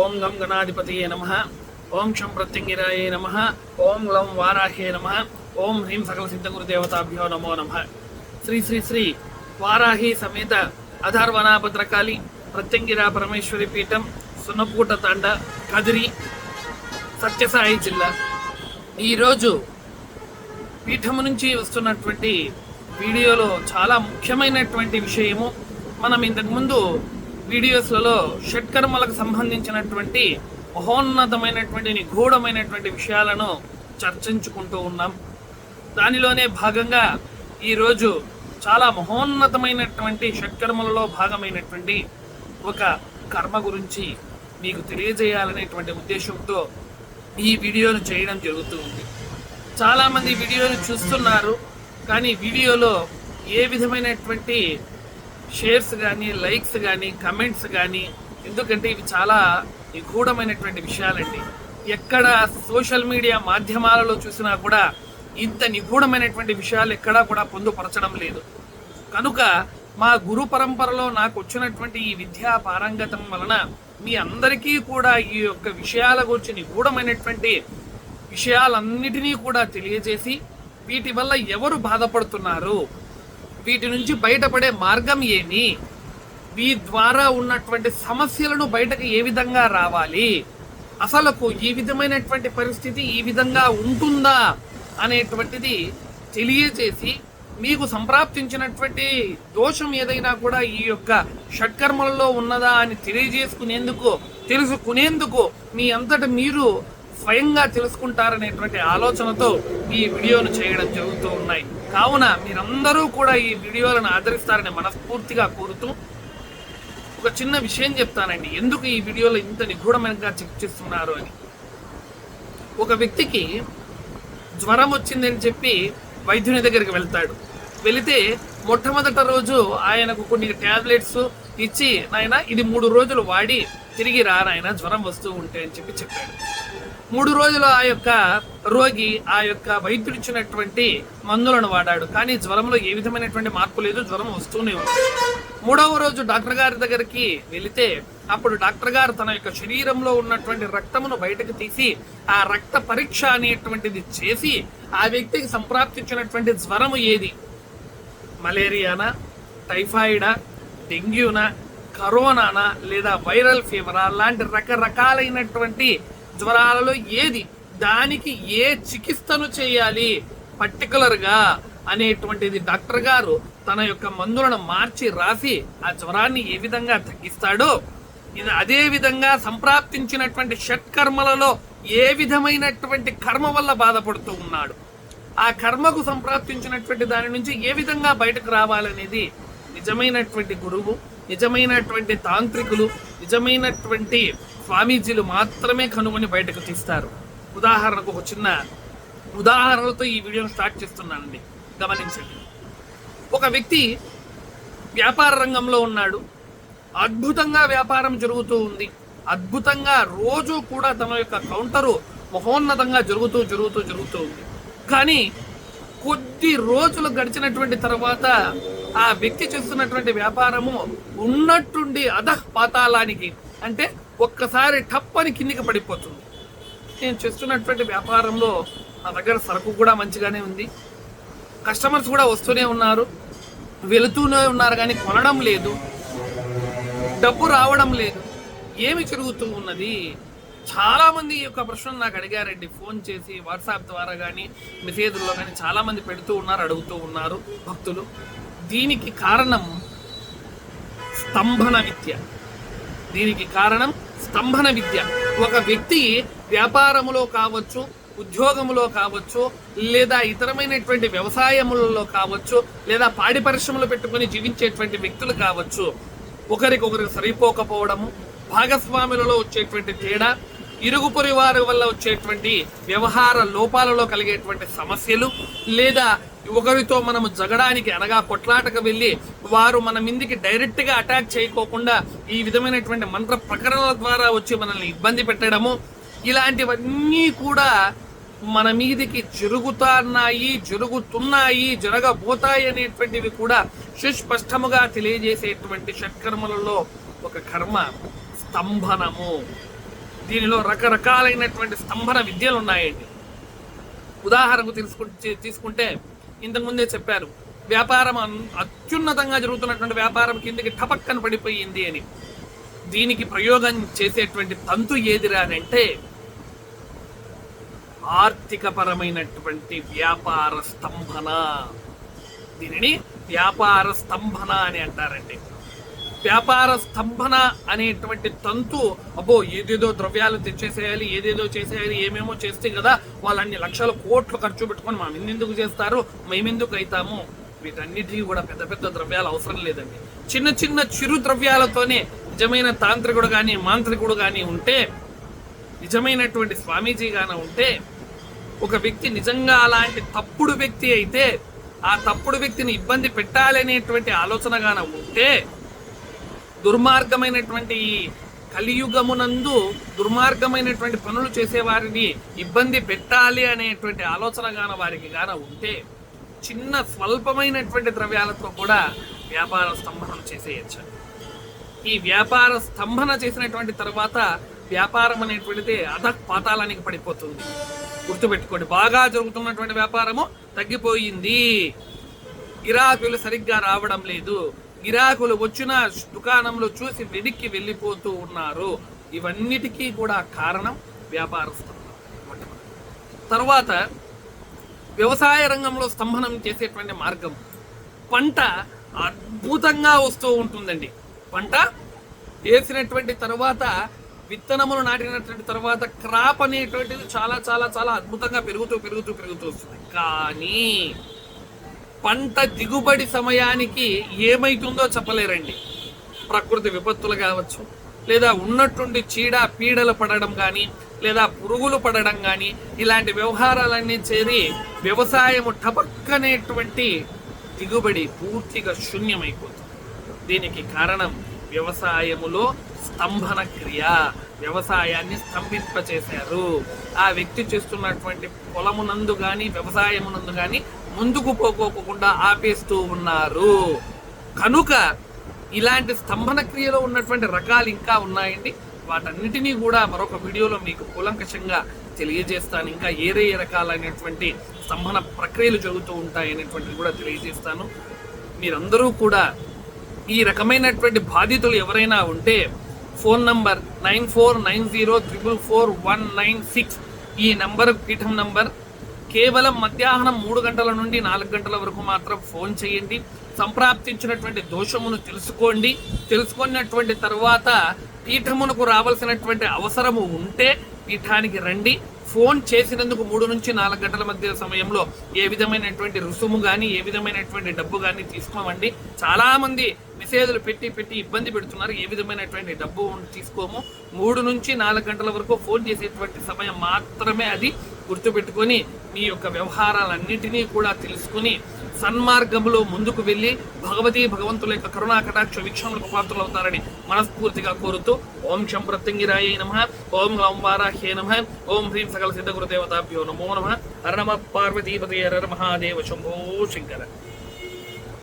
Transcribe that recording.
ఓం గం గణాధిపతయే నమః. ఓం శం ప్రత్యంగిరాయే నమః. ఓం లం వారాహే నమః. ఓం హ్రీం సకల సిద్ధ గురుదేవతాభ్యో నమో నమః. శ్రీ శ్రీ శ్రీ వారాహి సమేత అధర్వణ భద్రకాళి ప్రత్యంగిరా పరమేశ్వరి పీఠం, సున్నపూట తాండ, కదిరి, సత్యసాయి జిల్లా. ఈరోజు పీఠము నుంచి వస్తున్నటువంటి వీడియోలో చాలా ముఖ్యమైనటువంటి విషయము. మనం ఇంతకుముందు వీడియోస్లలో షట్కర్మలకు సంబంధించినటువంటి మహోన్నతమైనటువంటి నిగూఢమైనటువంటి విషయాలను చర్చించుకుంటూ ఉన్నాం. దానిలోనే భాగంగా ఈరోజు చాలా మహోన్నతమైనటువంటి షట్కర్మలలో భాగమైనటువంటి ఒక కర్మ గురించి మీకు తెలియజేయాలనేటువంటి ఉద్దేశంతో ఈ వీడియోను చేయడం జరుగుతూ ఉంది. చాలామంది వీడియోను చూస్తున్నారు, కానీ వీడియోలో ఏ విధమైనటువంటి షేర్స్ కానీ, లైక్స్ కానీ, కమెంట్స్ కానీ, ఎందుకంటే ఇవి చాలా నిగూఢమైనటువంటి విషయాలండి. ఎక్కడ సోషల్ మీడియా మాధ్యమాలలో చూసినా కూడా ఇంత నిగూఢమైనటువంటి విషయాలు ఎక్కడా కూడా పొందుపరచడం లేదు. కనుక మా గురు పరంపరలో నాకు వచ్చినటువంటి ఈ విద్యా పారంగతం వలన మీ అందరికీ కూడా ఈ యొక్క విషయాల గురించి నిగూఢమైనటువంటి విషయాలన్నిటినీ కూడా తెలియజేసి వీటి వల్ల ఎవరు బాధపడుతున్నారు, వీటి నుంచి బయటపడే మార్గం ఏమి, వీటి ద్వారా ఉన్నటువంటి సమస్యలను బయటకు ఏ విధంగా రావాలి, అసలుకు ఈ విధమైనటువంటి పరిస్థితి ఈ విధంగా ఉంటుందా అనేటువంటిది తెలియజేసి మీకు సంప్రాప్తించినటువంటి దోషం ఏదైనా కూడా ఈ యొక్క షట్కర్మలలో ఉన్నదా అని తెలుసుకునేందుకు మీ అంతట మీరు స్వయంగా తెలుసుకుంటారనేటువంటి ఆలోచనతో ఈ వీడియోను చేయడం జరుగుతూ ఉన్నాయి. కావున మీరందరూ కూడా ఈ వీడియోలను ఆదరిస్తారని మనస్ఫూర్తిగా కోరుతూ ఒక చిన్న విషయం చెప్తానండి. ఎందుకు ఈ వీడియోలో ఇంత నిగూఢమైనగా చర్చిస్తున్నారు అని. ఒక వ్యక్తికి జ్వరం వచ్చిందని చెప్పి వైద్యుని దగ్గరికి వెళ్తాడు. వెళితే మొట్టమొదట రోజు ఆయనకు కొన్ని ట్యాబ్లెట్స్ ఇచ్చి, నాయన ఇది 3 రోజులు వాడి తిరిగి రా నాయన, జ్వరం వస్తూ ఉంటే అని చెప్పాడు. 3 రోజులు ఆ యొక్క రోగి ఆ యొక్క వైద్యుడిచ్చినటువంటి మందులను వాడాడు, కానీ జ్వరంలో ఏ విధమైనటువంటి మార్పు లేదు, జ్వరం వస్తూనే ఉంది. 3వ రోజు డాక్టర్ గారి దగ్గరికి వెళితే అప్పుడు డాక్టర్ గారు తన యొక్క శరీరంలో ఉన్నటువంటి రక్తమును బయటకు తీసి ఆ రక్త పరీక్ష అనేటువంటిది చేసి ఆ వ్యక్తికి సంప్రాప్తించినటువంటి జ్వరము ఏది, మలేరియానా, టైఫాయిడా, డెంగ్యూనా, కరోనానా, లేదా వైరల్ ఫీవరా, లాంటి రకరకాలైనటువంటి జ్వరాలలో ఏది, దానికి ఏ చికిత్సను చేయాలి పర్టికులర్గా అనేటువంటిది డాక్టర్ గారు తన యొక్క మందులను మార్చి రాసి ఆ జ్వరాన్ని ఏ విధంగా తగ్గిస్తాడో, ఇది అదే విధంగా సంప్రాప్తించినటువంటి షట్కర్మలలో ఏ విధమైనటువంటి కర్మ వల్ల బాధపడుతూ ఉన్నాడు, ఆ కర్మకు సంప్రాప్తించినటువంటి దాని నుంచి ఏ విధంగా బయటకు రావాలనేది నిజమైనటువంటి గురువు, నిజమైనటువంటి తాంత్రికులు, నిజమైనటువంటి స్వామీజీలు మాత్రమే కనుగొని బయటకు తీస్తారు. ఉదాహరణకు ఒక చిన్న ఉదాహరణలతో ఈ వీడియోను స్టార్ట్ చేస్తున్నానండి, గమనించండి. ఒక వ్యక్తి వ్యాపార రంగంలో ఉన్నాడు. అద్భుతంగా వ్యాపారం జరుగుతూ ఉంది. అద్భుతంగా రోజు కూడా తన యొక్క కౌంటరు మహోన్నతంగా జరుగుతూ ఉంది. కానీ కొద్ది రోజులు గడిచినటువంటి తర్వాత ఆ వ్యక్తి చేస్తున్నటువంటి వ్యాపారము ఉన్నట్టుండి అధఃపాతాళానికి, అంటే ఒక్కసారి టప్పని కిందికి పడిపోతుంది. నేను చేస్తున్నటువంటి వ్యాపారంలో నా దగ్గర సరుకు కూడా మంచిగానే ఉంది, కస్టమర్స్ కూడా వస్తూనే ఉన్నారు, వెళుతూనే ఉన్నారు, కానీ కొనడం లేదు, డబ్బు రావడం లేదు, ఏమి జరుగుతూ ఉన్నది? చాలామంది ఈ యొక్క ప్రశ్న నాకు అడిగారండి. ఫోన్ చేసి, వాట్సాప్ ద్వారా కానీ, మెసేజ్లో కానీ చాలామంది పెడుతూ ఉన్నారు, అడుగుతూ ఉన్నారు భక్తులు. దీనికి కారణం స్తంభన విద్య. ఒక వ్యక్తి వ్యాపారములో కావచ్చు, ఉద్యోగములో కావచ్చు, లేదా ఇతరమైనటువంటి వ్యవసాయములలో కావచ్చు, లేదా పాడి పరిశ్రమలు పెట్టుకుని జీవించేటువంటి వ్యక్తులు కావచ్చు, ఒకరికొకరు సరిపోకపోవడము, భాగస్వాములలో వచ్చేటువంటి తేడా, ఇరుగు పొరివారి వల్ల వచ్చేటువంటి వ్యవహార లోపాలలో కలిగేటువంటి సమస్యలు, లేదా ఒకరితో మనము జగడానికి అనగా కొట్లాటకు వెళ్ళి వారు మన మీదికి డైరెక్ట్గా అటాక్ చేయకోకుండా ఈ విధమైనటువంటి మంత్ర ప్రకరణల ద్వారా వచ్చి మనల్ని ఇబ్బంది పెట్టడము, ఇలాంటివన్నీ కూడా మన మీదికి జరుగుతున్నాయి, జరగబోతాయి అనేటువంటివి కూడా సుస్పష్టముగా తెలియజేసేటువంటి షట్కర్మలలో ఒక కర్మ స్తంభనము. దీనిలో రకరకాలైనటువంటి స్తంభన విద్యలు ఉన్నాయండి. ఉదాహరణకు తీసుకుంటే ఇంతకుముందే చెప్పారు, వ్యాపారం అత్యున్నతంగా జరుగుతున్నటువంటి వ్యాపారం కిందకి టపక్కన పడిపోయింది అని. దీనికి ప్రయోగం చేసేటువంటి తంతు ఏదిరా అంటే ఆర్థిక పరమైనటువంటి వ్యాపార స్తంభన. దీనిని వ్యాపార స్తంభన అని అంటారండి. వ్యాపార స్తంభన అనేటువంటి తంతు, అబ్బో ఏదేదో ద్రవ్యాలు తెచ్చేసేయాలి, ఏదేదో చేసేయాలి, ఏమేమో చేస్తే కదా వాళ్ళు అన్ని లక్షల కోట్లు ఖర్చు పెట్టుకొని మా ఎందుకు చేస్తారు, మేమెందుకు అవుతాము, వీటన్నిటికీ కూడా పెద్ద పెద్ద ద్రవ్యాలు అవసరం లేదండి. చిన్న చిన్న చిరు ద్రవ్యాలతోనే నిజమైన తాంత్రికుడు కానీ మాంత్రికుడు కానీ ఉంటే, నిజమైనటువంటి స్వామీజీ గాన ఉంటే, ఒక వ్యక్తి నిజంగా అలాంటి తప్పుడు వ్యక్తి అయితే ఆ తప్పుడు వ్యక్తిని ఇబ్బంది పెట్టాలనేటువంటి ఆలోచన గాన ఉంటే, దుర్మార్గమైనటువంటి కలియుగమునందు దుర్మార్గమైనటువంటి పనులు చేసేవారిని ఇబ్బంది పెట్టాలి అనేటువంటి ఆలోచన గాన వారికి గాన ఉంటే, చిన్న స్వల్పమైనటువంటి ద్రవ్యాలతో కూడా వ్యాపార స్తంభనం చేసేయచ్చు. ఈ వ్యాపార స్తంభన చేసినటువంటి తర్వాత వ్యాపారం అనేటువంటిది అధపాతాళానికి పడిపోతుంది. గుర్తుపెట్టుకోండి, బాగా జరుగుతున్నటువంటి వ్యాపారము తగ్గిపోయింది, గిరాకులు సరిగ్గా రావడం లేదు, గిరాకులు వచ్చిన దుకాణంలో చూసి వెనక్కి వెళ్ళిపోతూ ఉన్నారు. ఇవన్నిటికీ కూడా కారణం వ్యాపార స్తంభనం. తర్వాత వ్యవసాయ రంగంలో స్తంభనం చేసేటువంటి మార్గం, పంట అద్భుతంగా వస్తూ ఉంటుందండి. పంట వేసినటువంటి తర్వాత, విత్తనములు నాటినటువంటి తర్వాత క్రాప్ అనేటువంటిది చాలా చాలా చాలా అద్భుతంగా పెరుగుతూ వస్తుంది. కానీ పంట దిగుబడి సమయానికి ఏమైతుందో చెప్పలేరండి. ప్రకృతి విపత్తులు కావచ్చు, లేదా ఉన్నట్టుండి పీడలు పడడం కానీ, లేదా పురుగులు పడడం కానీ, ఇలాంటి వ్యవహారాలన్నీ చేరి వ్యవసాయము టపక్కనేటువంటి దిగుబడి పూర్తిగా శూన్యమైపోతుంది. దీనికి కారణం వ్యవసాయములో స్తంభన క్రియ. వ్యవసాయాన్ని స్తంభింపచేశారు. ఆ వ్యక్తి చేస్తున్నటువంటి పొలమునందు కానీ వ్యవసాయమునందు కానీ ముందుకు పోకోకుండా ఆపేస్తూ ఉన్నారు. కనుక ఇలాంటి స్తంభన క్రియలో ఉన్నటువంటి రకాలు ఇంకా ఉన్నాయండి. వాటన్నిటినీ కూడా మరొక వీడియోలో మీకు కూలంకషంగా తెలియజేస్తాను. ఇంకా ఏ రకాలైనటువంటి స్తంభన ప్రక్రియలు జరుగుతూ ఉంటాయనేటువంటిది కూడా తెలియజేస్తాను. మీరందరూ కూడా ఈ రకమైనటువంటి బాధితులు ఎవరైనా ఉంటే ఫోన్ నంబర్ 9490444196 ఈ నంబర్ పీఠం నంబర్. కేవలం మధ్యాహ్నం 3 గంటల నుండి 4 గంటల వరకు మాత్రం ఫోన్ చేయండి. సంప్రాప్తించినటువంటి దోషమును తెలుసుకున్నటువంటి తర్వాత పీఠమునకు రావాల్సినటువంటి అవసరము ఉంటే పీఠానికి రండి. ఫోన్ చేసినందుకు 3 నుంచి 4 గంటల మధ్య సమయంలో ఏ విధమైనటువంటి రుసుము కానీ ఏ విధమైనటువంటి డబ్బు కానీ తీసుకోమండి. చాలా మంది మెసేజ్లు పెట్టి ఇబ్బంది పెడుతున్నారు. ఏ విధమైనటువంటి డబ్బు తీసుకోము. 3 నుంచి 4 గంటల వరకు ఫోన్ చేసేటువంటి సమయం మాత్రమే అది. గుర్తుపెట్టుకొని మీ యొక్క వ్యవహారాలన్నింటినీ కూడా తెలుసుకుని సన్మార్గంలో ముందుకు వెళ్ళి భగవంతుల యొక్క కరుణా కటాక్ష వీక్షణలకు పాత్రలు అవుతారని మనస్ఫూర్తిగా కోరుతూ ఓం శం ప్రత్యంగిరాయ నమః, ఓం గ్లౌం వారాహ్యే నమః, ఓం హ్రీం సకల సిద్ధ గురుదేవతాభ్యో నమో నమః. హర నమః పార్వతీపతే హర మహాదేవ శంభో శంకర.